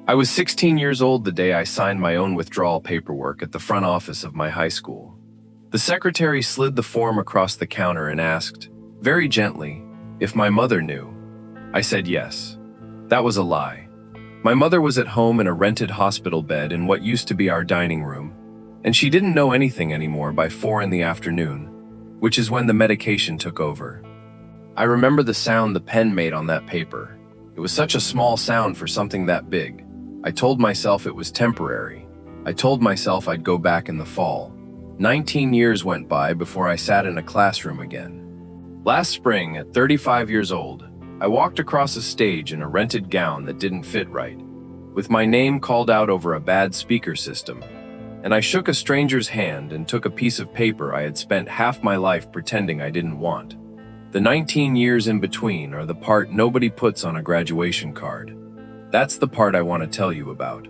I was 16 years old the day I signed my own withdrawal paperwork at the front office of my high school. The secretary slid the form across the counter and asked, very gently, if my mother knew. I said yes. That was a lie. My mother was at home in a rented hospital bed in what used to be our dining room, and she didn't know anything anymore by 4 in the afternoon, which is when the medication took over. I remember the sound the pen made on that paper. It was such a small sound for something that big. I told myself it was temporary. I told myself I'd go back in the fall. 19 years went by before I sat in a classroom again. Last spring, at 35 years old, I walked across a stage in a rented gown that didn't fit right, with my name called out over a bad speaker system, and I shook a stranger's hand and took a piece of paper I had spent half my life pretending I didn't want. The 19 years in between are the part nobody puts on a graduation card. That's the part I want to tell you about.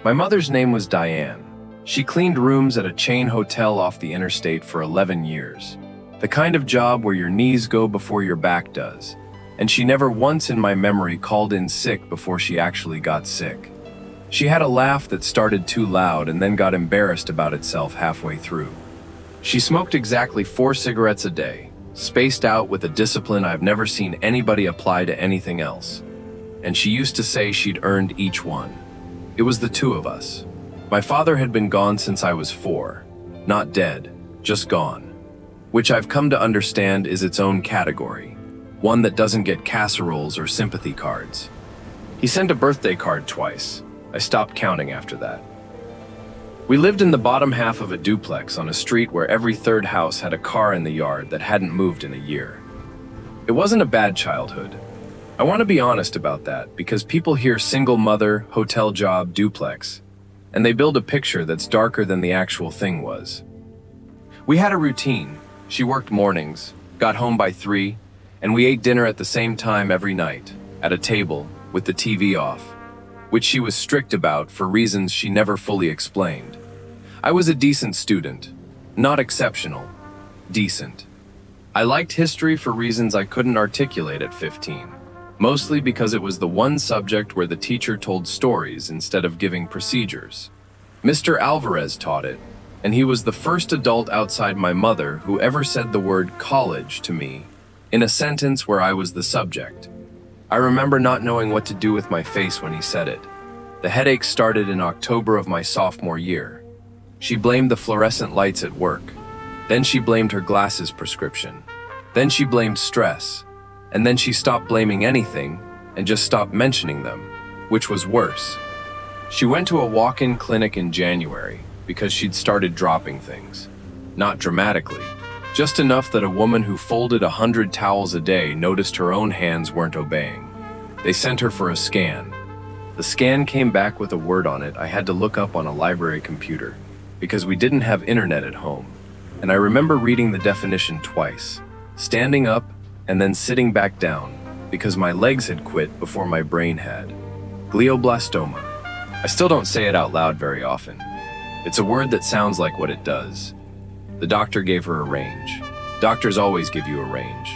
My mother's name was Diane. She cleaned rooms at a chain hotel off the interstate for 11 years. The kind of job where your knees go before your back does. And she never once in my memory called in sick before she actually got sick. She had a laugh that started too loud and then got embarrassed about itself halfway through. She smoked exactly 4 cigarettes a day, spaced out with a discipline I've never seen anybody apply to anything else. And she used to say she'd earned each one. It was the two of us. My father had been gone since I was 4. Not dead, just gone. Which I've come to understand is its own category. One that doesn't get casseroles or sympathy cards. He sent a birthday card twice. I stopped counting after that. We lived in the bottom half of a duplex on a street where every third house had a car in the yard that hadn't moved in a year. It wasn't a bad childhood. I want to be honest about that because people hear single mother, hotel job, duplex, and they build a picture that's darker than the actual thing was. We had a routine. She worked mornings, got home by 3, and we ate dinner at the same time every night, at a table, with the TV off, which she was strict about for reasons she never fully explained. I was a decent student, not exceptional, decent. I liked history for reasons I couldn't articulate at 15. Mostly because it was the one subject where the teacher told stories instead of giving procedures. Mr. Alvarez taught it, and he was the first adult outside my mother who ever said the word college to me in a sentence where I was the subject. I remember not knowing what to do with my face when he said it. The headache started in October of my sophomore year. She blamed the fluorescent lights at work. Then she blamed her glasses prescription. Then she blamed stress. And then she stopped blaming anything and just stopped mentioning them, which was worse. She went to a walk-in clinic in January because she'd started dropping things. Not dramatically, just enough that a woman who folded 100 towels a day noticed her own hands weren't obeying. They sent her for a scan. The scan came back with a word on it I had to look up on a library computer because we didn't have internet at home. And I remember reading the definition twice, standing up and then sitting back down because my legs had quit before my brain had. Glioblastoma. I still don't say it out loud very often. It's a word that sounds like what it does. The doctor gave her a range. Doctors always give you a range.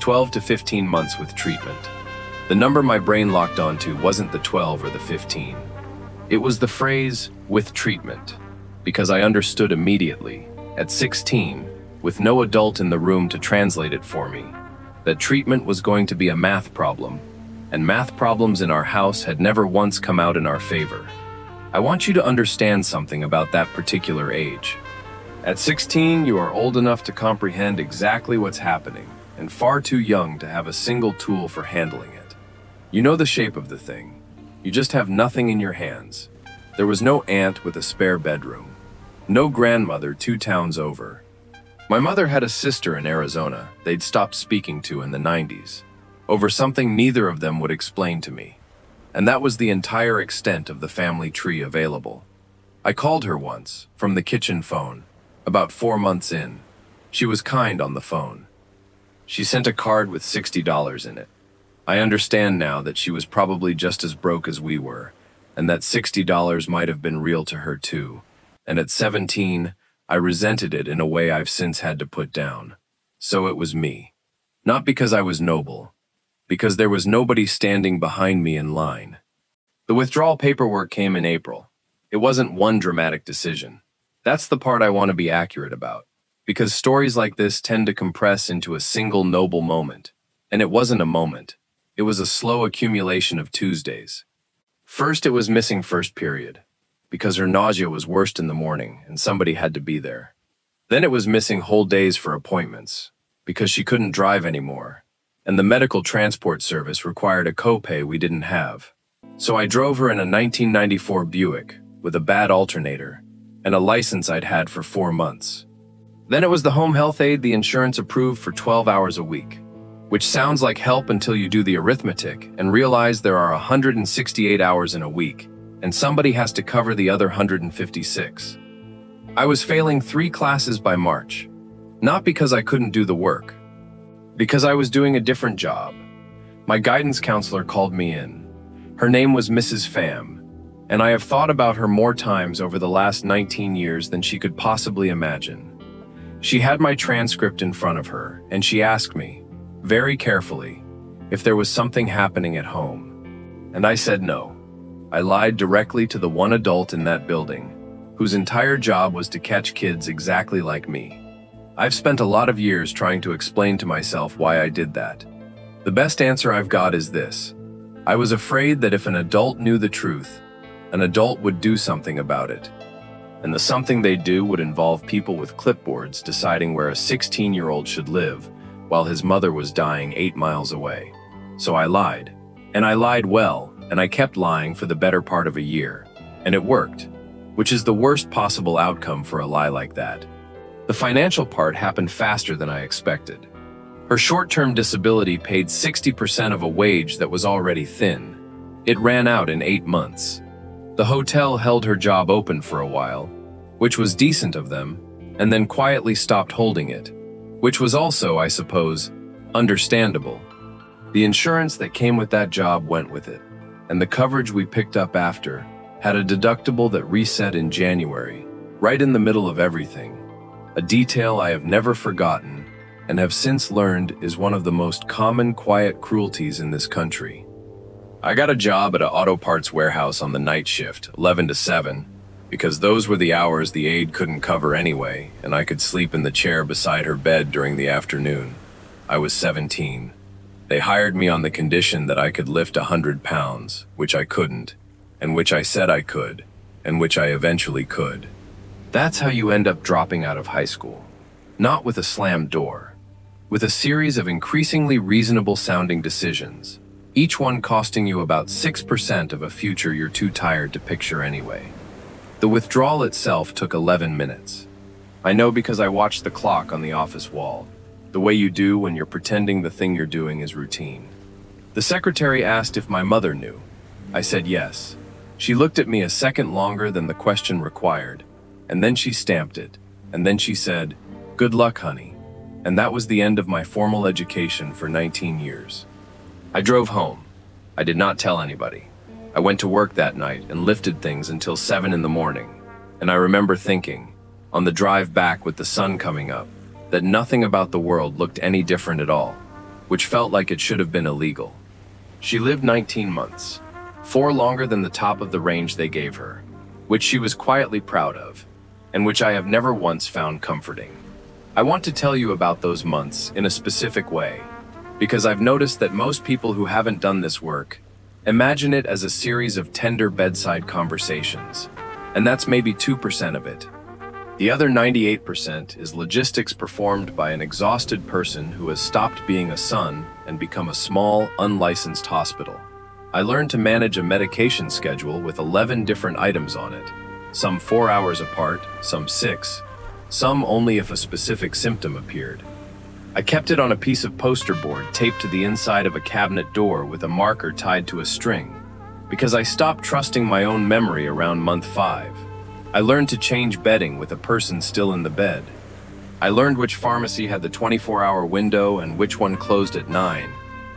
12 to 15 months with treatment. The number my brain locked onto wasn't the 12 or the 15. It was the phrase, with treatment, because I understood immediately, at 16, with no adult in the room to translate it for me, that treatment was going to be a math problem, and math problems in our house had never once come out in our favor. I want you to understand something about that particular age. At 16, you are old enough to comprehend exactly what's happening, and far too young to have a single tool for handling it. You know the shape of the thing. You just have nothing in your hands. There was no aunt with a spare bedroom. No grandmother 2 towns over. My mother had a sister in Arizona they'd stopped speaking to in the 90s, over something neither of them would explain to me. And that was the entire extent of the family tree available. I called her once, from the kitchen phone, about 4 months in. She was kind on the phone. She sent a card with $60 in it. I understand now that she was probably just as broke as we were, and that $60 might have been real to her too. And at 17, I resented it in a way I've since had to put down. So it was me. Not because I was noble, because there was nobody standing behind me in line. The withdrawal paperwork came in April. It wasn't one dramatic decision. That's the part I want to be accurate about, because stories like this tend to compress into a single noble moment. And it wasn't a moment. It was a slow accumulation of Tuesdays. First, it was missing first period, because her nausea was worst in the morning and somebody had to be there. Then it was missing whole days for appointments, because she couldn't drive anymore, and the medical transport service required a copay we didn't have. So I drove her in a 1994 Buick with a bad alternator and a license I'd had for 4 months. Then it was the home health aid the insurance approved for 12 hours a week, which sounds like help until you do the arithmetic and realize there are 168 hours in a week, and somebody has to cover the other 156. I was failing 3 classes by March, not because I couldn't do the work, because I was doing a different job. My guidance counselor called me in. Her name was Mrs. Pham, and I have thought about her more times over the last 19 years than she could possibly imagine. She had my transcript in front of her, and she asked me, very carefully, if there was something happening at home. And I said no. I lied directly to the one adult in that building, whose entire job was to catch kids exactly like me. I've spent a lot of years trying to explain to myself why I did that. The best answer I've got is this. I was afraid that if an adult knew the truth, an adult would do something about it. And the something they'd do would involve people with clipboards deciding where a 16-year-old should live while his mother was dying 8 miles away. So I lied. And I lied well, and I kept lying for the better part of a year. And it worked, which is the worst possible outcome for a lie like that. The financial part happened faster than I expected. Her short-term disability paid 60% of a wage that was already thin. It ran out in 8 months. The hotel held her job open for a while, which was decent of them, and then quietly stopped holding it, which was also, I suppose, understandable. The insurance that came with that job went with it, and the coverage we picked up after had a deductible that reset in January, right in the middle of everything. A detail I have never forgotten and have since learned is one of the most common quiet cruelties in this country. I got a job at an auto parts warehouse on the night shift, 11 to 7, because those were the hours the aide couldn't cover anyway, and I could sleep in the chair beside her bed during the afternoon. I was 17. They hired me on the condition that I could lift 100 pounds, which I couldn't, and which I said I could, and which I eventually could. That's how you end up dropping out of high school. Not with a slammed door, with a series of increasingly reasonable-sounding decisions, each one costing you about 6% of a future you're too tired to picture anyway. The withdrawal itself took 11 minutes. I know because I watched the clock on the office wall, the way you do when you're pretending the thing you're doing is routine. The secretary asked if my mother knew. I said yes. She looked at me a second longer than the question required, and then she stamped it, and then she said, "Good luck, honey." And that was the end of my formal education for 19 years. I drove home. I did not tell anybody. I went to work that night and lifted things until 7 in the morning, and I remember thinking, on the drive back with the sun coming up, that nothing about the world looked any different at all, which felt like it should have been illegal. She lived 19 months, 4 longer than the top of the range they gave her, which she was quietly proud of, and which I have never once found comforting. I want to tell you about those months in a specific way, because I've noticed that most people who haven't done this work imagine it as a series of tender bedside conversations, and that's maybe 2% of it. The other 98% is logistics performed by an exhausted person who has stopped being a son and become a small, unlicensed hospital. I learned to manage a medication schedule with 11 different items on it, some 4 hours apart, some 6, some only if a specific symptom appeared. I kept it on a piece of poster board taped to the inside of a cabinet door with a marker tied to a string, because I stopped trusting my own memory around month 5. I learned to change bedding with a person still in the bed. I learned which pharmacy had the 24-hour window and which one closed at 9.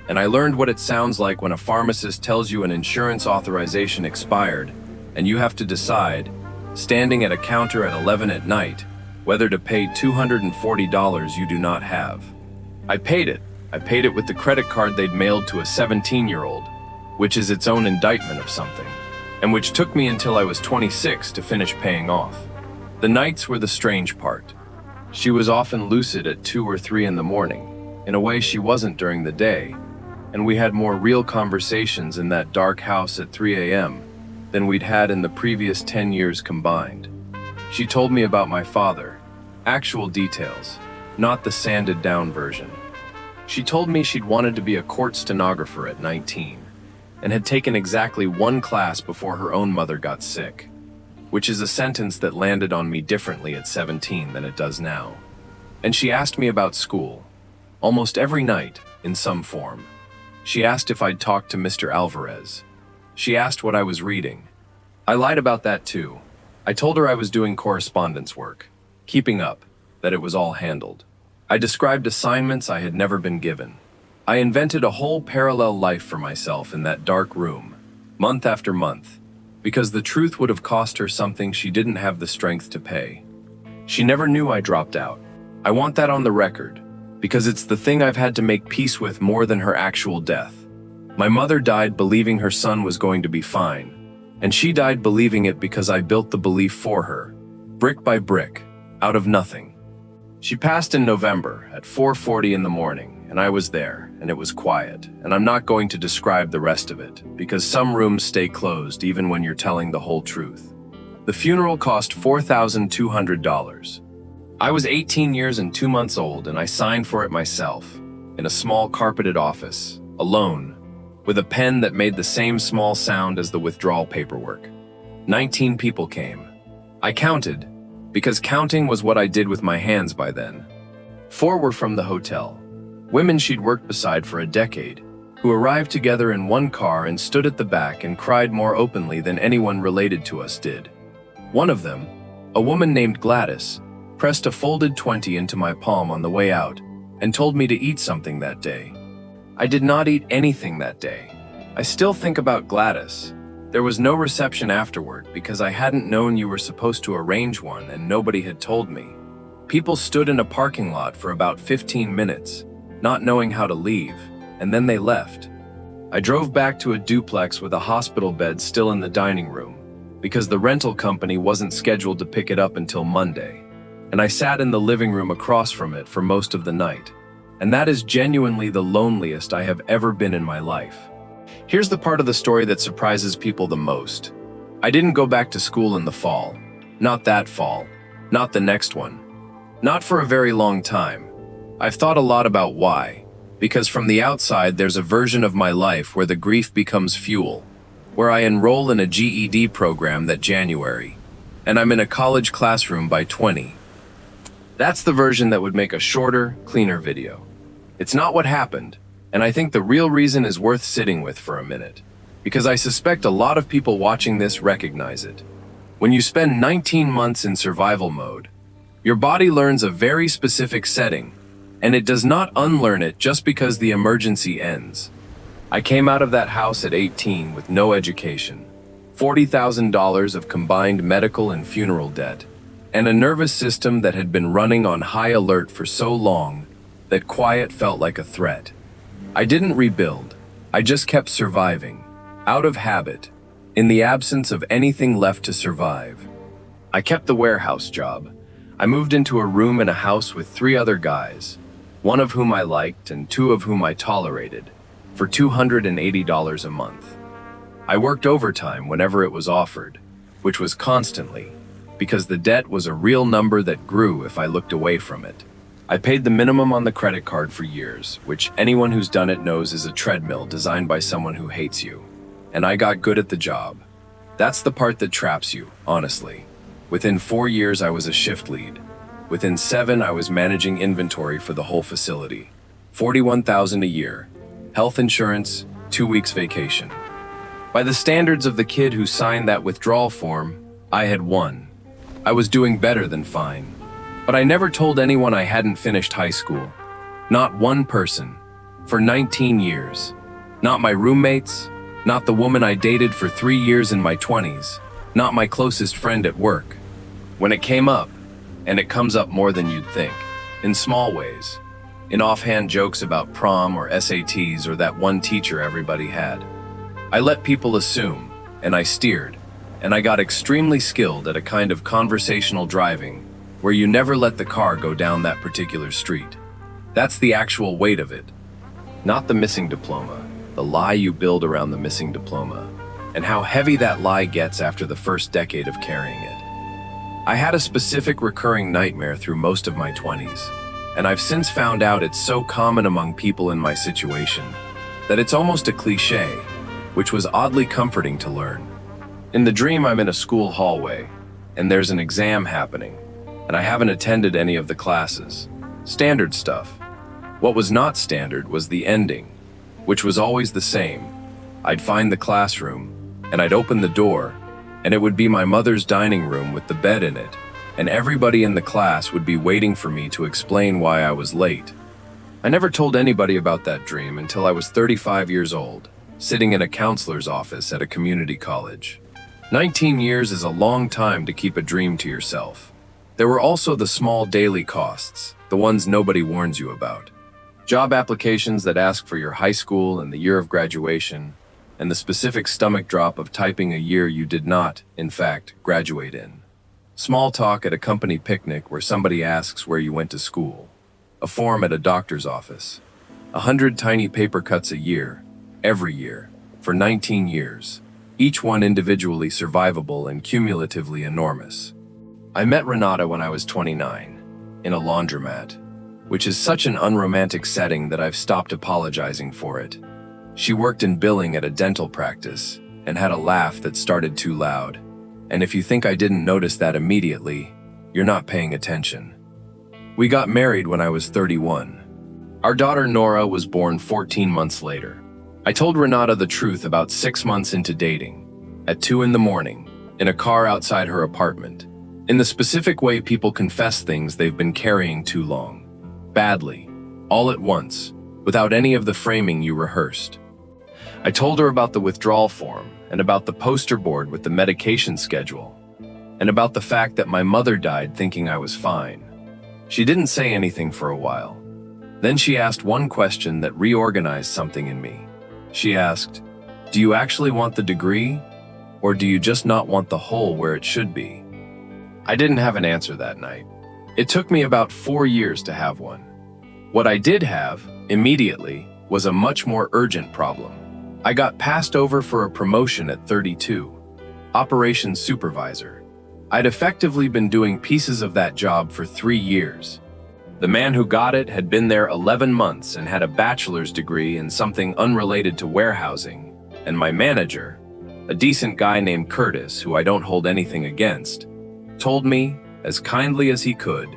And I learned what it sounds like when a pharmacist tells you an insurance authorization expired, and you have to decide, standing at a counter at 11 at night, whether to pay $240 you do not have. I paid it. I paid it with the credit card they'd mailed to a 17-year-old, which is its own indictment of something. and which took me until I was 26 to finish paying off. The nights were the strange part. She was often lucid at 2 or 3 in the morning, in a way she wasn't during the day, and we had more real conversations in that dark house at 3 a.m. than we'd had in the previous 10 years combined. She told me about my father, actual details, not the sanded down version. She told me she'd wanted to be a court stenographer at 19, and had taken exactly 1 class before her own mother got sick, which is a sentence that landed on me differently at 17 than it does now. And she asked me about school, almost every night, in some form. She asked if I'd talked to Mr. Alvarez. She asked what I was reading. I lied about that too. I told her I was doing correspondence work, keeping up, that it was all handled. I described assignments I had never been given. I invented a whole parallel life for myself in that dark room, month after month, because the truth would have cost her something she didn't have the strength to pay. She never knew I dropped out. I want that on the record, because it's the thing I've had to make peace with more than her actual death. My mother died believing her son was going to be fine, and she died believing it because I built the belief for her, brick by brick, out of nothing. She passed in November at 4:40 in the morning, and I was there, and it was quiet, and I'm not going to describe the rest of it, because some rooms stay closed even when you're telling the whole truth. The funeral cost $4,200. I was 18 years and 2 months old, and I signed for it myself, in a small carpeted office, alone, with a pen that made the same small sound as the withdrawal paperwork. 19 people came. I counted, because counting was what I did with my hands by then. 4 were from the hotel, women she'd worked beside for a decade, who arrived together in one car and stood at the back and cried more openly than anyone related to us did. One of them, a woman named Gladys, pressed a folded 20 into my palm on the way out and told me to eat something that day. I did not eat anything that day. I still think about Gladys. There was no reception afterward because I hadn't known you were supposed to arrange one and nobody had told me. People stood in a parking lot for about 15 minutes, not knowing how to leave, and then they left. I drove back to a duplex with a hospital bed still in the dining room because the rental company wasn't scheduled to pick it up until Monday, and I sat in the living room across from it for most of the night. And that is genuinely the loneliest I have ever been in my life. Here's the part of the story that surprises people the most. I didn't go back to school in the fall. Not that fall. Not the next one. Not for a very long time. I've thought a lot about why. Because from the outside, there's a version of my life where the grief becomes fuel, where I enroll in a GED program that January, and I'm in a college classroom by 20. That's the version that would make a shorter, cleaner video. It's not what happened, and I think the real reason is worth sitting with for a minute, because I suspect a lot of people watching this recognize it. When you spend 19 months in survival mode, your body learns a very specific setting, and it does not unlearn it just because the emergency ends. I came out of that house at 18 with no education, $40,000 of combined medical and funeral debt, and a nervous system that had been running on high alert for so long that quiet felt like a threat. I didn't rebuild. I just kept surviving, out of habit, in the absence of anything left to survive. I kept the warehouse job. I moved into a room in a house with 3 other guys, one of whom I liked and 2 of whom I tolerated, for $280 a month. I worked overtime whenever it was offered, which was constantly, because the debt was a real number that grew if I looked away from it. I paid the minimum on the credit card for years, which anyone who's done it knows is a treadmill designed by someone who hates you. And I got good at the job. That's the part that traps you, honestly. Within 4 years, I was a shift lead. Within 7, I was managing inventory for the whole facility. $41,000 a year. Health insurance, 2 weeks vacation. By the standards of the kid who signed that withdrawal form, I had won. I was doing better than fine. But I never told anyone I hadn't finished high school. Not one person. For 19 years. Not my roommates. Not the woman I dated for 3 years in my 20s. Not my closest friend at work. When it came up, and it comes up more than you'd think, in small ways, in offhand jokes about prom or SATs or that one teacher everybody had, I let people assume, and I steered, and I got extremely skilled at a kind of conversational driving where you never let the car go down that particular street. That's the actual weight of it. Not the missing diploma, the lie you build around the missing diploma, and how heavy that lie gets after the first decade of carrying it. I had a specific recurring nightmare through most of my 20s, and I've since found out it's so common among people in my situation that it's almost a cliché, which was oddly comforting to learn. In the dream, I'm in a school hallway, and there's an exam happening, and I haven't attended any of the classes. Standard stuff. What was not standard was the ending, which was always the same. I'd find the classroom, and I'd open the door, and it would be my mother's dining room with the bed in it, and everybody in the class would be waiting for me to explain why I was late. I never told anybody about that dream until I was 35 years old, sitting in a counselor's office at a community college. 19 years is a long time to keep a dream to yourself. There were also the small daily costs, the ones nobody warns you about. Job applications that ask for your high school and the year of graduation, and the specific stomach drop of typing a year you did not, in fact, graduate in. Small talk at a company picnic where somebody asks where you went to school. A form at a doctor's office. 100 tiny paper cuts a year, every year, for 19 years, each one individually survivable and cumulatively enormous. I met Renata when I was 29, in a laundromat, which is such an unromantic setting that I've stopped apologizing for it. She worked in billing at a dental practice and had a laugh that started too loud. And if you think I didn't notice that immediately, you're not paying attention. We got married when I was 31. Our daughter Nora was born 14 months later. I told Renata the truth about 6 months into dating, at 2 in the morning, in a car outside her apartment, in the specific way people confess things they've been carrying too long. Badly, all at once, without any of the framing you rehearsed. I told her about the withdrawal form, and about the poster board with the medication schedule, and about the fact that my mother died thinking I was fine. She didn't say anything for a while. Then she asked one question that reorganized something in me. She asked, "Do you actually want the degree, or do you just not want the hole where it should be?" I didn't have an answer that night. It took me about 4 years to have one. What I did have, immediately, was a much more urgent problem. I got passed over for a promotion at 32, operations supervisor. I'd effectively been doing pieces of that job for 3 years. The man who got it had been there 11 months and had a bachelor's degree in something unrelated to warehousing, and my manager, a decent guy named Curtis, who I don't hold anything against, told me, as kindly as he could,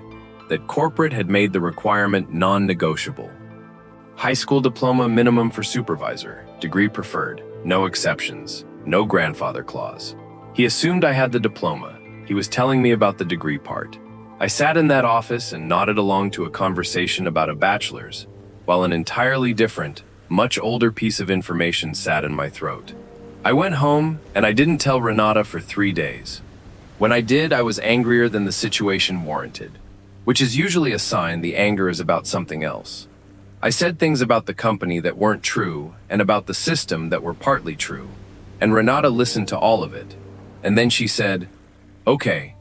that corporate had made the requirement non-negotiable. High school diploma minimum for supervisor, degree preferred, no exceptions, no grandfather clause. He assumed I had the diploma. He was telling me about the degree part. I sat in that office and nodded along to a conversation about a bachelor's, while an entirely different, much older piece of information sat in my throat. I went home and I didn't tell Renata for 3 days. When I did, I was angrier than the situation warranted, which is usually a sign the anger is about something else. I said things about the company that weren't true and about the system that were partly true, and Renata listened to all of it. And then she said, "Okay,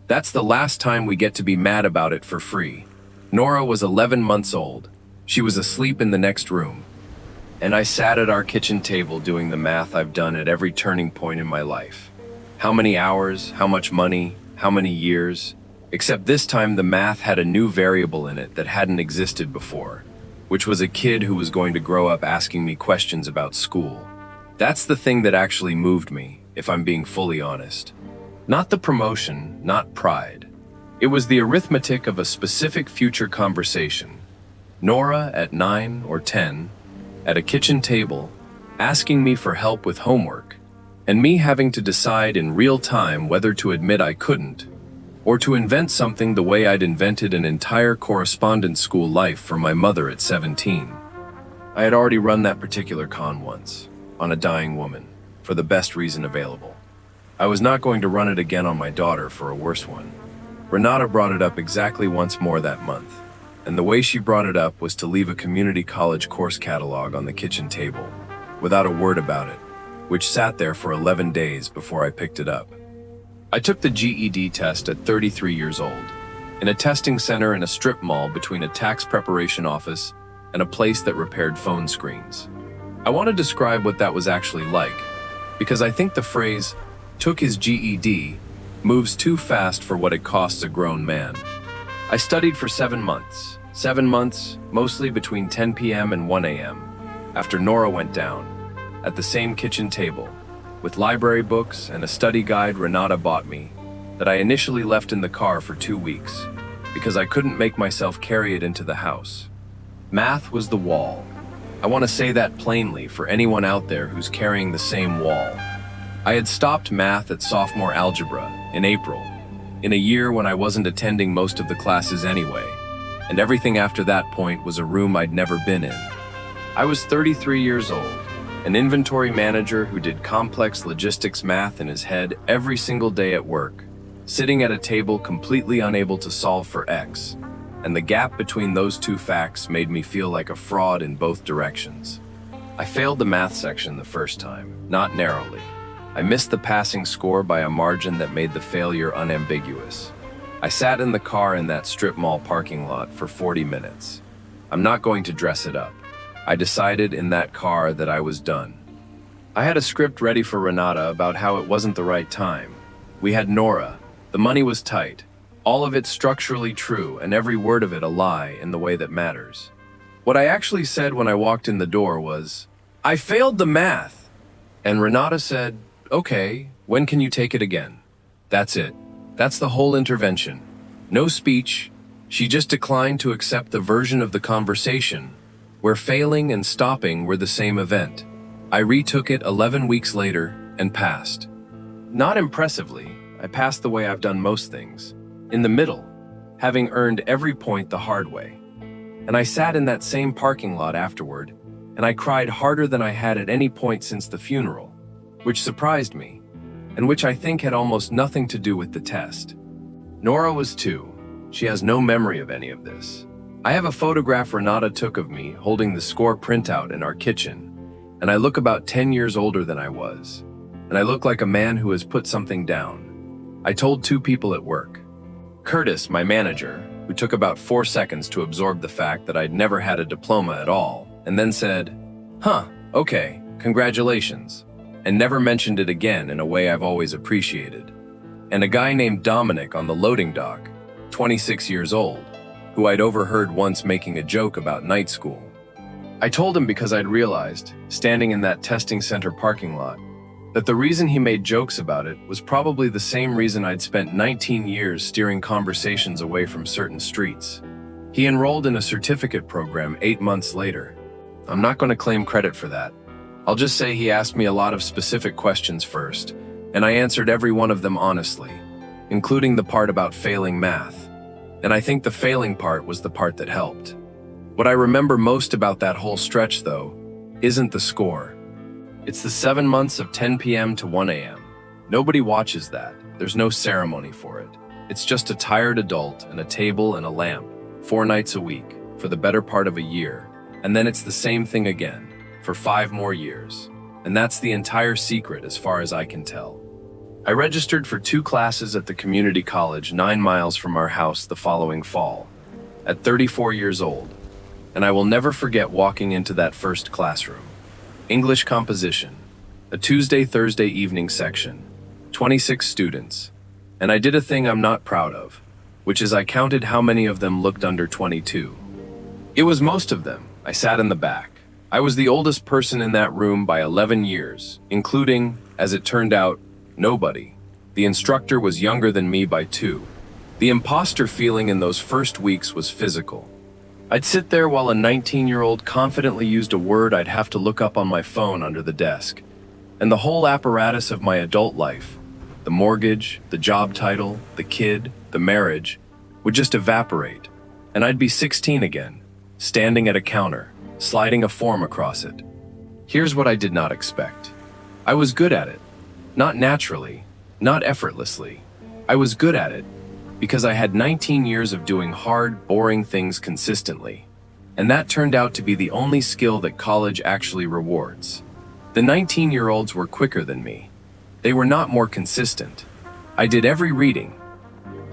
that's the last time we get to be mad about it for free." Nora was 11 months old. She was asleep in the next room. And I sat at our kitchen table doing the math I've done at every turning point in my life. How many hours, how much money, how many years? Except this time the math had a new variable in it that hadn't existed before, which was a kid who was going to grow up asking me questions about school. That's the thing that actually moved me, if I'm being fully honest. Not the promotion, not pride. It was the arithmetic of a specific future conversation. Nora at 9 or 10, at a kitchen table, asking me for help with homework, and me having to decide in real time whether to admit I couldn't, or to invent something the way I'd invented an entire correspondence school life for my mother at 17. I had already run that particular con once, on a dying woman, for the best reason available. I was not going to run it again on my daughter for a worse one. Renata brought it up exactly once more that month, and the way she brought it up was to leave a community college course catalog on the kitchen table, without a word about it. which sat there for 11 days before I picked it up. I took the GED test at 33 years old, in a testing center in a strip mall between a tax preparation office and a place that repaired phone screens. I want to describe what that was actually like, because I think the phrase, "took his GED," moves too fast for what it costs a grown man. I studied for 7 months. 7 months, mostly between 10 p.m. and 1 a.m., after Nora went down, at the same kitchen table, with library books and a study guide Renata bought me, that I initially left in the car for 2 weeks, because I couldn't make myself carry it into the house. Math was the wall. I want to say that plainly for anyone out there who's carrying the same wall. I had stopped math at sophomore algebra in April, in a year when I wasn't attending most of the classes anyway, and everything after that point was a room I'd never been in. I was 33 years old, an inventory manager who did complex logistics math in his head every single day at work, sitting at a table completely unable to solve for X, and the gap between those two facts made me feel like a fraud in both directions. I failed the math section the first time, not narrowly. I missed the passing score by a margin that made the failure unambiguous. I sat in the car in that strip mall parking lot for 40 minutes. I'm not going to dress it up. I decided in that car that I was done. I had a script ready for Renata about how it wasn't the right time. We had Nora. The money was tight. All of it structurally true and every word of it a lie in the way that matters. What I actually said when I walked in the door was, "I failed the math." And Renata said, "Okay, when can you take it again?" That's it. That's the whole intervention. No speech. She just declined to accept the version of the conversation where failing and stopping were the same event. I retook it 11 weeks later and passed. Not impressively, I passed the way I've done most things, in the middle, having earned every point the hard way. And I sat in that same parking lot afterward, and I cried harder than I had at any point since the funeral, which surprised me, and which I think had almost nothing to do with the test. Nora was 2. She has no memory of any of this. I have a photograph Renata took of me holding the score printout in our kitchen, and I look about 10 years older than I was, and I look like a man who has put something down. I told 2 people at work. Curtis, my manager, who took about 4 seconds to absorb the fact that I'd never had a diploma at all, and then said, "Huh, okay, congratulations," and never mentioned it again in a way I've always appreciated. And a guy named Dominic on the loading dock, 26 years old, who I'd overheard once making a joke about night school. I told him because I'd realized, standing in that testing center parking lot, that the reason he made jokes about it was probably the same reason I'd spent 19 years steering conversations away from certain streets. He enrolled in a certificate program 8 months later. I'm not going to claim credit for that. I'll just say he asked me a lot of specific questions first, and I answered every one of them honestly, including the part about failing math. And I think the failing part was the part that helped. What I remember most about that whole stretch, though, isn't the score. It's the 7 months of 10 p.m. to 1 a.m. Nobody watches that. There's no ceremony for it. It's just a tired adult and a table and a lamp, 4 nights a week, for the better part of a year. And then it's the same thing again, for 5 more years. And that's the entire secret as far as I can tell. I registered for 2 classes at the community college 9 miles from our house the following fall, at 34 years old. And I will never forget walking into that first classroom. English composition, a Tuesday-Thursday evening section, 26 students. And I did a thing I'm not proud of, which is I counted how many of them looked under 22. It was most of them. I sat in the back. I was the oldest person in that room by 11 years, including, as it turned out, nobody. The instructor was younger than me by 2. The imposter feeling in those first weeks was physical. I'd sit there while a 19-year-old confidently used a word I'd have to look up on my phone under the desk. And the whole apparatus of my adult life, the mortgage, the job title, the kid, the marriage, would just evaporate. And I'd be 16 again, standing at a counter, sliding a form across it. Here's what I did not expect. I was good at it. Not naturally, not effortlessly. I was good at it because I had 19 years of doing hard, boring things consistently. And that turned out to be the only skill that college actually rewards. The 19-year-olds were quicker than me. They were not more consistent. I did every reading.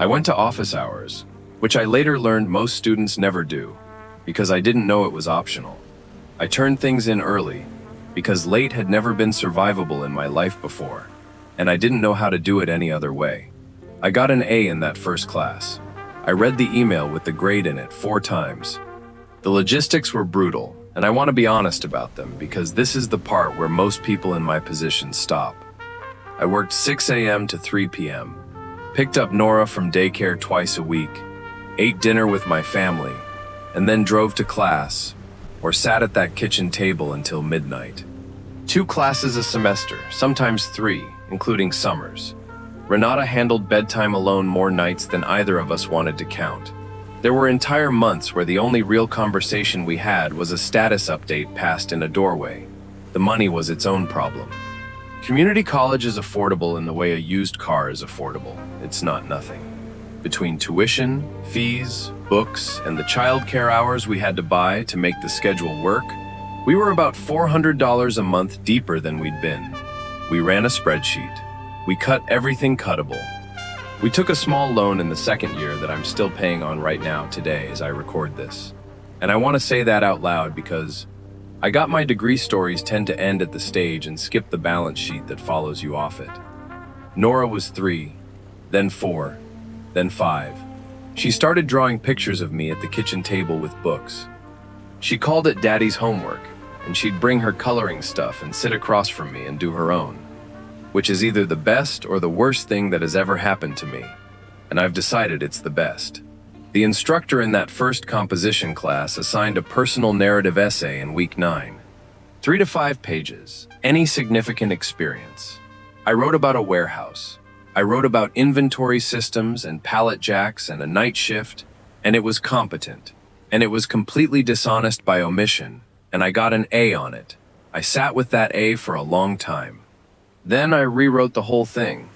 I went to office hours, which I later learned most students never do, because I didn't know it was optional. I turned things in early, because late had never been survivable in my life before, and I didn't know how to do it any other way. I got an A in that first class. I read the email with the grade in it 4 times. The logistics were brutal, and I want to be honest about them because this is the part where most people in my position stop. I worked 6 a.m. to 3 p.m., picked up Nora from daycare twice a week, ate dinner with my family, and then drove to class, or sat at that kitchen table until midnight. 2 classes a semester, sometimes 3, including summers. Renata handled bedtime alone more nights than either of us wanted to count. There were entire months where the only real conversation we had was a status update passed in a doorway. The money was its own problem. Community college is affordable in the way a used car is affordable. It's not nothing. Between tuition, fees, books, and the childcare hours we had to buy to make the schedule work, we were about $400 a month deeper than we'd been. We ran a spreadsheet. We cut everything cuttable. We took a small loan in the second year that I'm still paying on right now today as I record this. And I want to say that out loud because I got my degree stories tend to end at the stage and skip the balance sheet that follows you off it. Nora was 3, then 4, then 5. She started drawing pictures of me at the kitchen table with books. She called it Daddy's homework, and she'd bring her coloring stuff and sit across from me and do her own, which is either the best or the worst thing that has ever happened to me, and I've decided it's the best. The instructor in that first composition class assigned a personal narrative essay in week 9. 3 to 5 pages, any significant experience. I wrote about a warehouse. I wrote about inventory systems and pallet jacks and a night shift, and it was competent. And it was completely dishonest by omission, and I got an A on it. I sat with that A for a long time. Then I rewrote the whole thing,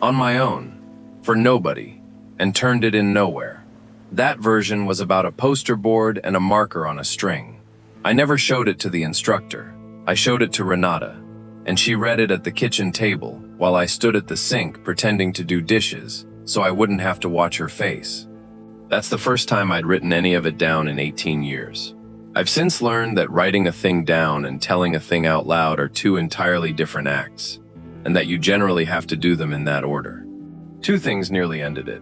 on my own, for nobody, and turned it in nowhere. That version was about a poster board and a marker on a string. I never showed it to the instructor. I showed it to Renata, and she read it at the kitchen table while I stood at the sink pretending to do dishes so I wouldn't have to watch her face. That's the first time I'd written any of it down in 18 years. I've since learned that writing a thing down and telling a thing out loud are 2 entirely different acts, and that you generally have to do them in that order. 2 things nearly ended it.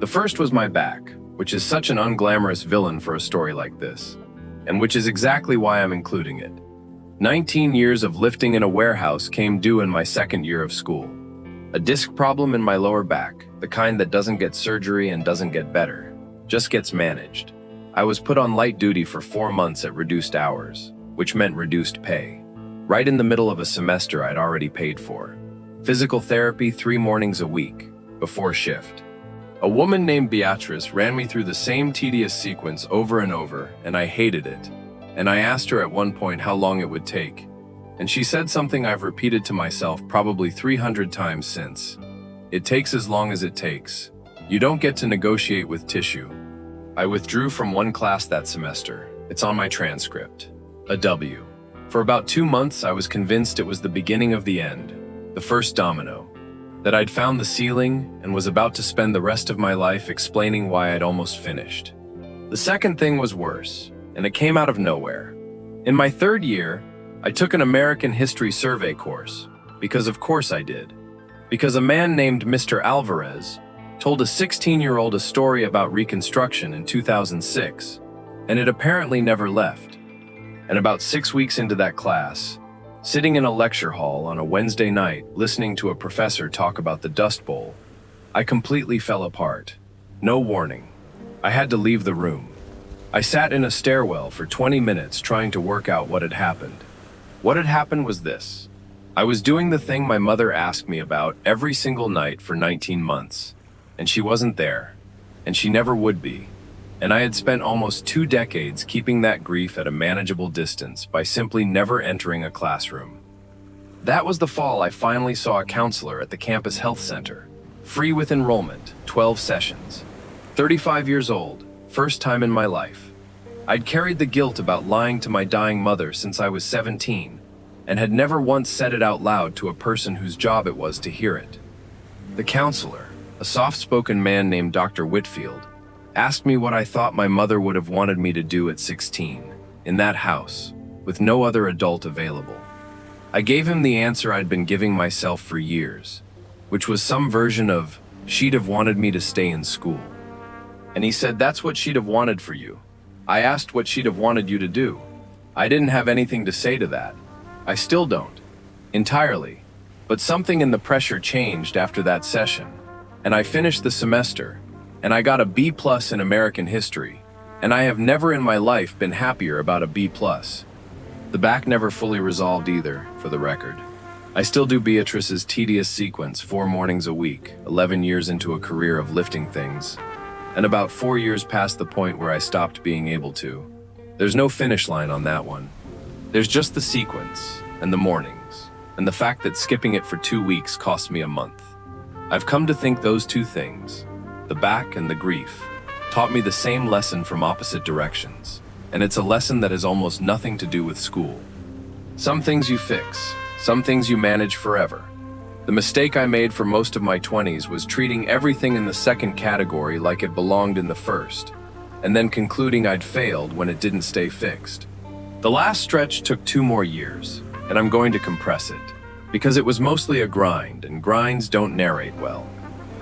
The first was my back, which is such an unglamorous villain for a story like this, and which is exactly why I'm including it. 19 years of lifting in a warehouse came due in my second year of school. A disc problem in my lower back, the kind that doesn't get surgery and doesn't get better, just gets managed. I was put on light duty for 4 months at reduced hours, which meant reduced pay. Right in the middle of a semester I'd already paid for. Physical therapy 3 mornings a week, before shift. A woman named Beatrice ran me through the same tedious sequence over and over, and I hated it. And I asked her at one point how long it would take. And she said something I've repeated to myself probably 300 times since. It takes as long as it takes. You don't get to negotiate with tissue. I withdrew from 1 class that semester. It's on my transcript. A W. For about 2 months, I was convinced it was the beginning of the end, the first domino, that I'd found the ceiling and was about to spend the rest of my life explaining why I'd almost finished. The second thing was worse, and it came out of nowhere. In my 3rd year, I took an American history survey course, because of course I did. Because a man named Mr. Alvarez told a 16-year-old a story about Reconstruction in 2006, and it apparently never left. And about 6 weeks into that class, sitting in a lecture hall on a Wednesday night listening to a professor talk about the Dust Bowl, I completely fell apart. No warning. I had to leave the room. I sat in a stairwell for 20 minutes trying to work out what had happened. What had happened was this. I was doing the thing my mother asked me about every single night for 19 months, and she wasn't there, and she never would be. And I had spent almost 2 decades keeping that grief at a manageable distance by simply never entering a classroom. That was the fall I finally saw a counselor at the campus health center, free with enrollment, 12 sessions. 35 years old, first time in my life. I'd carried the guilt about lying to my dying mother since I was 17, and had never once said it out loud to a person whose job it was to hear it. The counselor, a soft-spoken man named Dr. Whitfield, asked me what I thought my mother would have wanted me to do at 16, in that house, with no other adult available. I gave him the answer I'd been giving myself for years, which was some version of, she'd have wanted me to stay in school. And he said, that's what she'd have wanted for you. I asked what she'd have wanted you to do. I didn't have anything to say to that. I still don't. Entirely. But something in the pressure changed after that session, and I finished the semester, and I got a B+ in American history, and I have never in my life been happier about a B+. The back never fully resolved either, for the record. I still do Beatrice's tedious sequence 4 mornings a week, 11 years into a career of lifting things, and about 4 years past the point where I stopped being able to. There's no finish line on that one. There's just the sequence, and the mornings, and the fact that skipping it for 2 weeks cost me a month. I've come to think those two things, the back and the grief, taught me the same lesson from opposite directions, and it's a lesson that has almost nothing to do with school. Some things you fix, some things you manage forever. The mistake I made for most of my 20s was treating everything in the second category like it belonged in the first, and then concluding I'd failed when it didn't stay fixed. The last stretch took 2 more years, and I'm going to compress it, because it was mostly a grind, and grinds don't narrate well.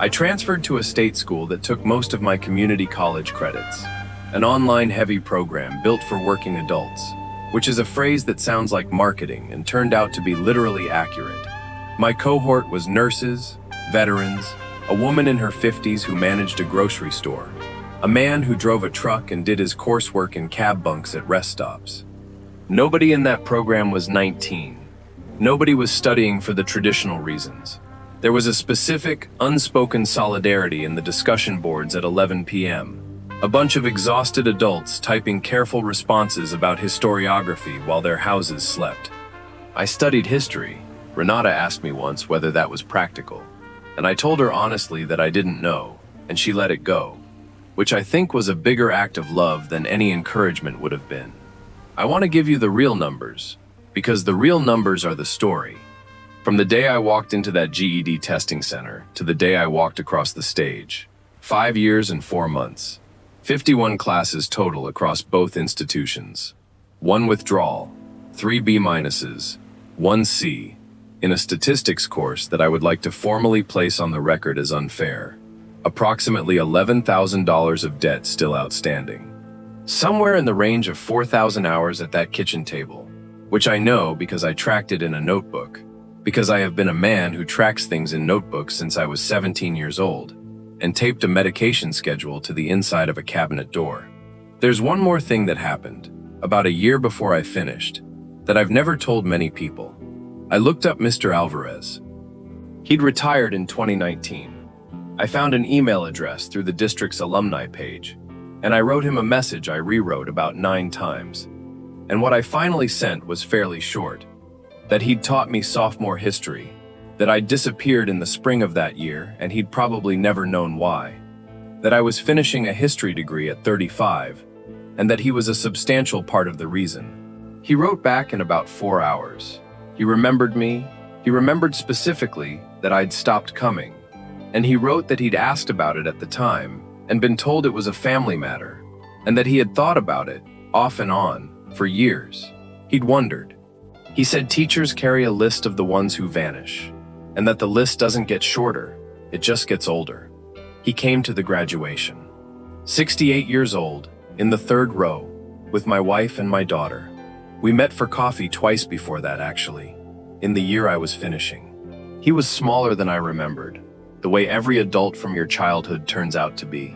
I transferred to a state school that took most of my community college credits, an online-heavy program built for working adults, which is a phrase that sounds like marketing and turned out to be literally accurate. My cohort was nurses, veterans, a woman in her 50s who managed a grocery store, a man who drove a truck and did his coursework in cab bunks at rest stops. Nobody in that program was 19. Nobody was studying for the traditional reasons. There was a specific, unspoken solidarity in the discussion boards at 11 p.m. A bunch of exhausted adults typing careful responses about historiography while their houses slept. I studied history. Renata asked me once whether that was practical, and I told her honestly that I didn't know, and she let it go, which I think was a bigger act of love than any encouragement would have been. I want to give you the real numbers, because the real numbers are the story. From the day I walked into that GED testing center to the day I walked across the stage, 5 years and 4 months, 51 classes total across both institutions, 1 withdrawal, 3 B-, 1 C, in a statistics course that I would like to formally place on the record as unfair, approximately $11,000 of debt still outstanding. Somewhere in the range of 4,000 hours at that kitchen table, which I know because I tracked it in a notebook, because I have been a man who tracks things in notebooks since I was 17 years old, and taped a medication schedule to the inside of a cabinet door. There's one more thing that happened, about a year before I finished, that I've never told many people. I looked up Mr. Alvarez. He'd retired in 2019. I found an email address through the district's alumni page, and I wrote him a message I rewrote about 9 times. And what I finally sent was fairly short. That he'd taught me sophomore history, that I'd disappeared in the spring of that year and he'd probably never known why, that I was finishing a history degree at 35, and that he was a substantial part of the reason. He wrote back in about 4 hours. He remembered me. He remembered specifically that I'd stopped coming, and he wrote that he'd asked about it at the time and been told it was a family matter, and that he had thought about it, off and on, for years. He'd wondered. He said teachers carry a list of the ones who vanish, and that the list doesn't get shorter, it just gets older. He came to the graduation. 68 years old, in the 3rd row, with my wife and my daughter. We met for coffee twice before that, actually, in the year I was finishing. He was smaller than I remembered, the way every adult from your childhood turns out to be.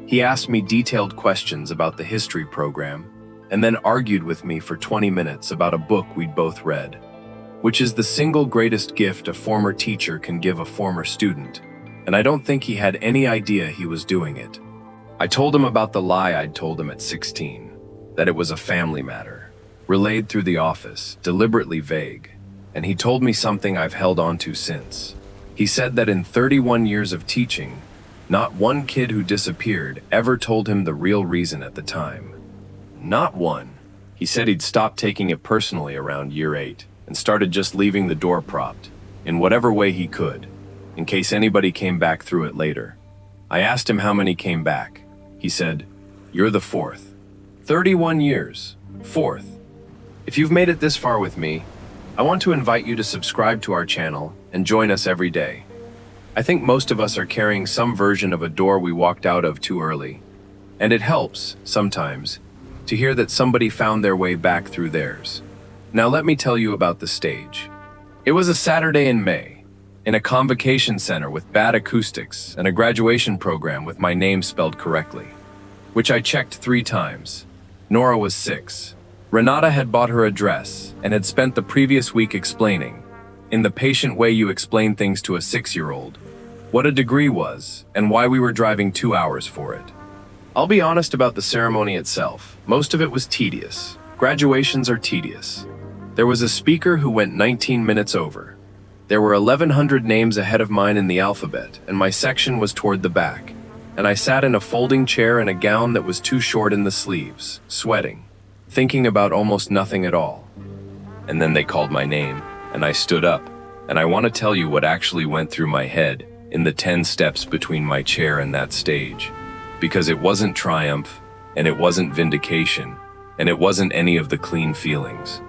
He asked me detailed questions about the history program, and then argued with me for 20 minutes about a book we'd both read, which is the single greatest gift a former teacher can give a former student, and I don't think he had any idea he was doing it. I told him about the lie I'd told him at 16, that it was a family matter, relayed through the office, deliberately vague, and he told me something I've held on to since. He said that in 31 years of teaching, not one kid who disappeared ever told him the real reason at the time. Not one. He said he'd stopped taking it personally around year 8, and started just leaving the door propped, in whatever way he could, in case anybody came back through it later. I asked him how many came back. He said, "You're the fourth. 31 years. Fourth." If you've made it this far with me, I want to invite you to subscribe to our channel and join us every day. I think most of us are carrying some version of a door we walked out of too early, and it helps, sometimes, to hear that somebody found their way back through theirs. Now let me tell you about the stage. It was a Saturday in May, in a convocation center with bad acoustics and a graduation program with my name spelled correctly, which I checked 3 times. Nora was 6. Renata had bought her a dress and had spent the previous week explaining, in the patient way you explain things to a 6-year-old, what a degree was and why we were driving 2 hours for it. I'll be honest about the ceremony itself. Most of it was tedious. Graduations are tedious. There was a speaker who went 19 minutes over. There were 1,100 names ahead of mine in the alphabet, and my section was toward the back, and I sat in a folding chair in a gown that was too short in the sleeves, sweating, thinking about almost nothing at all. And then they called my name, and I stood up, and I want to tell you what actually went through my head in the 10 steps between my chair and that stage. Because it wasn't triumph, and it wasn't vindication, and it wasn't any of the clean feelings.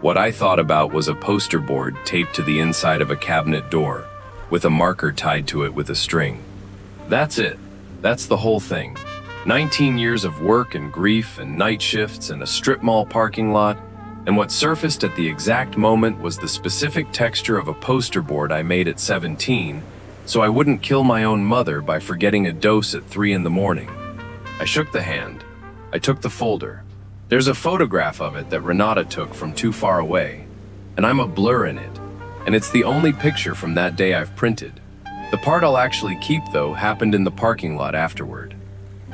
What I thought about was a poster board taped to the inside of a cabinet door, with a marker tied to it with a string. That's it. That's the whole thing. 19 years of work and grief and night shifts and a strip mall parking lot, and what surfaced at the exact moment was the specific texture of a poster board I made at 17, so I wouldn't kill my own mother by forgetting a dose at 3 in the morning. I shook the hand. I took the folder. There's a photograph of it that Renata took from too far away, and I'm a blur in it, and it's the only picture from that day I've printed. The part I'll actually keep, though, happened in the parking lot afterward.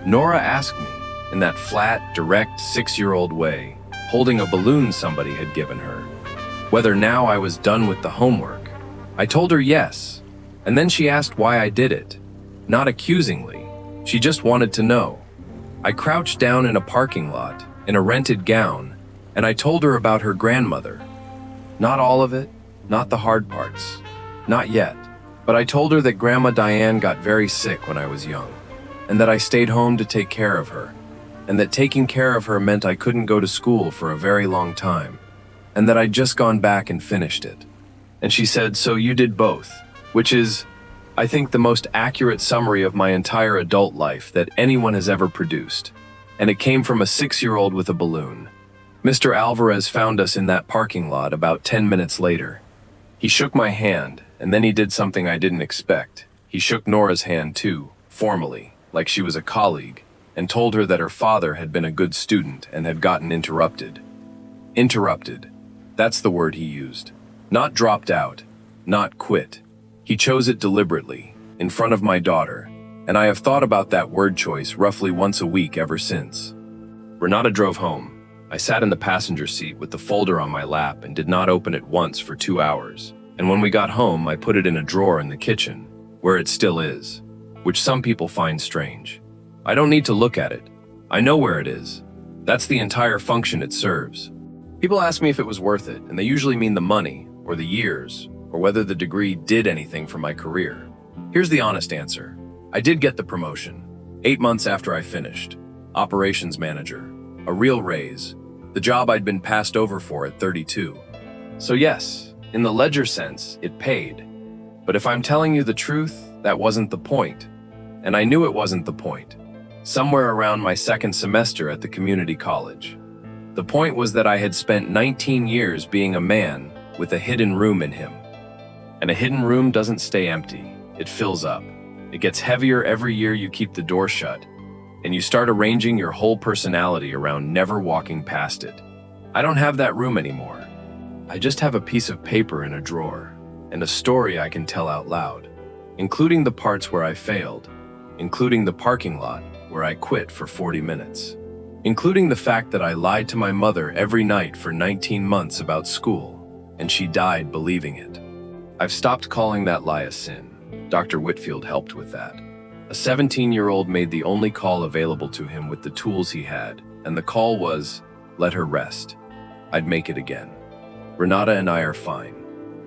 Nora asked me, in that flat, direct 6-year-old way, holding a balloon somebody had given her, whether now I was done with the homework. I told her yes, and then she asked why I did it. Not accusingly, she just wanted to know. I crouched down in a parking lot, in a rented gown, and I told her about her grandmother. Not all of it, not the hard parts, not yet, but I told her that Grandma Diane got very sick when I was young, and that I stayed home to take care of her, and that taking care of her meant I couldn't go to school for a very long time, and that I'd just gone back and finished it. And she said, "So you did both," which is, I think, the most accurate summary of my entire adult life that anyone has ever produced. And it came from a 6-year-old with a balloon. Mr. Alvarez found us in that parking lot about 10 minutes later. He shook my hand, and then he did something I didn't expect. He shook Nora's hand too, formally, like she was a colleague, and told her that her father had been a good student and had gotten interrupted. Interrupted. That's the word he used. Not dropped out, not quit. He chose it deliberately, in front of my daughter, and I have thought about that word choice roughly once a week ever since. Renata drove home. I sat in the passenger seat with the folder on my lap and did not open it once for 2 hours. And when we got home, I put it in a drawer in the kitchen, where it still is, which some people find strange. I don't need to look at it. I know where it is. That's the entire function it serves. People ask me if it was worth it, and they usually mean the money, or the years, or whether the degree did anything for my career. Here's the honest answer. I did get the promotion, 8 months after I finished. Operations manager. A real raise. The job I'd been passed over for at 32. So yes, in the ledger sense, it paid. But if I'm telling you the truth, that wasn't the point. And I knew it wasn't the point. Somewhere around my 2nd semester at the community college. The point was that I had spent 19 years being a man with a hidden room in him. And a hidden room doesn't stay empty. It fills up. It gets heavier every year you keep the door shut, and you start arranging your whole personality around never walking past it. I don't have that room anymore. I just have a piece of paper in a drawer, and a story I can tell out loud, including the parts where I failed, including the parking lot where I quit for 40 minutes, including the fact that I lied to my mother every night for 19 months about school, and she died believing it. I've stopped calling that lie a sin. Dr. Whitfield helped with that. A 17-year-old made the only call available to him with the tools he had, and the call was, let her rest. I'd make it again. Renata and I are fine.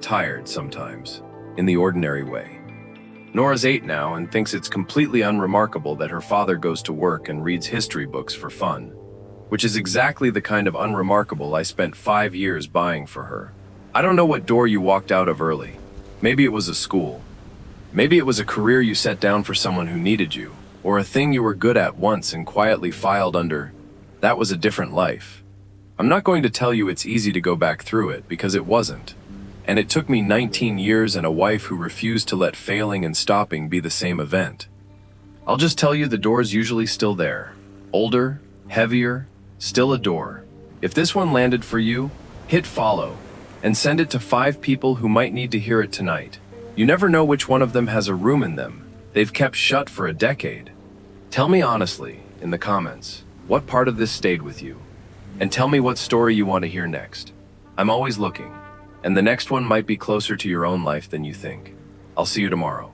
Tired sometimes, in the ordinary way. Nora's 8 now and thinks it's completely unremarkable that her father goes to work and reads history books for fun, which is exactly the kind of unremarkable I spent 5 years buying for her. I don't know what door you walked out of early. Maybe it was a school. Maybe it was a career you set down for someone who needed you, or a thing you were good at once and quietly filed under, "That was a different life." I'm not going to tell you it's easy to go back through it, because it wasn't. And it took me 19 years and a wife who refused to let failing and stopping be the same event. I'll just tell you the door's usually still there. Older, heavier, still a door. If this one landed for you, hit follow and send it to 5 people who might need to hear it tonight. You never know which one of them has a room in them they've kept shut for a decade. Tell me honestly, in the comments, what part of this stayed with you. And tell me what story you want to hear next. I'm always looking, and the next one might be closer to your own life than you think. I'll see you tomorrow.